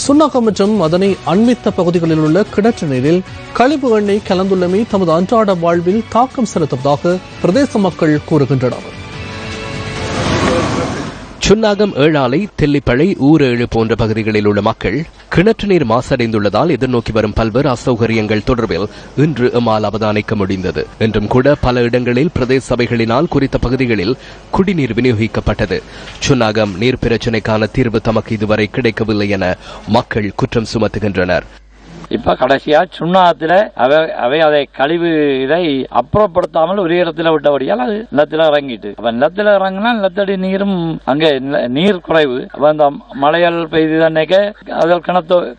சுன்னாகம் மற்றும் அதனை அண்மித்த பகுதிகளில் உள்ள கிணற்று நீரில் கழிவு எண்ணெய் கலந்துள்ளமை தமது அன்றாட வாழ்வில் தாக்கம் செலுத்துவதாக பிரதேச மக்கள் கூறுகின்றனர். சுன்னாகம், ஏழாலை, தெல்லிப்பளை, ஊரேழு போன்ற பகுதிகளில் உள்ள மக்கள் கிணற்று நீர் மாசடைந்துள்ளதால் எதிர்நோக்கி வரும் பல்வேறு அசௌகரியங்கள் தொடர்பில் இன்று எம்மால் அவதானிக்க முடிந்தது. என்றும் கூட பல இடங்களில் பிரதேச சபைகளினால் குறித்த பகுதிகளில் குடிநீர் விநியோகிக்கப்பட்டது. சுன்னாகம் நீர் பிரச்சினைக்கான தீர்வு தமக்கு இதுவரை கிடைக்கவில்லை என மக்கள் குற்றம் சுமத்துகின்றனர். இப்ப கடைசியா சுண்ணாத்துல அவை அதை கழிவு இதை அப்புறப்படுத்தாமல் ஒரு இடத்துல விட்டபடியால் அது நிலத்துல இறங்கிட்டு, அப்ப நிலத்துல இறங்கினா நிலத்தடி நீரும் அங்கே நீர் குறைவு. அப்ப அந்த மழையால் பெய்து அன்னைக்கு அதில்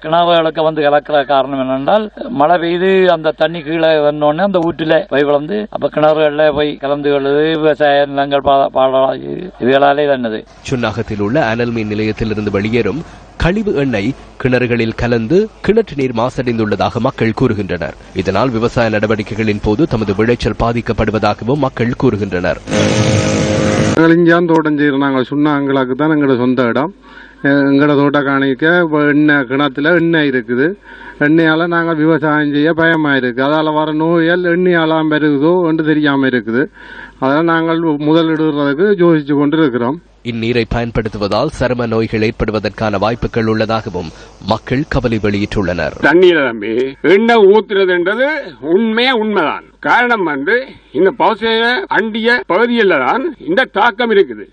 கிணறுகளுக்கு வந்து கலக்கிற காரணம் என்னென்றால் மழை பெய்து அந்த தண்ணி கீழே வந்தோடனே அந்த ஊற்றில போய் வளர்ந்து அப்ப கிணறுகள்ல போய் கலந்து கொள்வது விவசாய நிலங்கள் பாழாகி இதுகளாலே தன்னது. சுன்னாகத்தில் உள்ள அனல் மின் நிலையத்திலிருந்து வெளியேறும் கழிவு எண்ணெய் கிணறுகளில் கலந்து கிணற்று நீர் மாசடைந்துள்ளதாக மக்கள் கூறுகின்றனர். இதனால் விவசாய நடவடிக்கைகளின் போது தமது விளைச்சல் பாதிக்கப்படுவதாகவும் மக்கள் கூறுகின்றனர். தோட்டம் செய்யற நாங்கள் சுண்ணாங்களுக்கு தான் எங்களோட சொந்த இடம். எங்களோட தோட்ட காணிக்க எண்ணெய் கிணத்துல எண்ணெய் இருக்குது. எண்ணெயால நாங்கள் விவசாயம் செய்ய பயமா இருக்கு. அதால வர நோயால் எண்ணெயாலாம் பெருகுதோ என்று தெரியாம இருக்குது. அதனால நாங்கள் முதலிடுறதுக்கு யோசிச்சு கொண்டு இருக்கிறோம். இந்நீரை பயன்படுத்துவதால் சரும நோய்கள் ஏற்படுவதற்கான வாய்ப்புகள் உள்ளதாகவும் மக்கள் கவலை வெளியிட்டுள்ளனர். தண்ணீரை நம்பி எண்ணெய் ஊத்துறதுன்றது உண்மைதான். காரணம் இந்த பவுசைய அண்டிய பகுதியில் தான் இந்த தாக்கம் இருக்குது.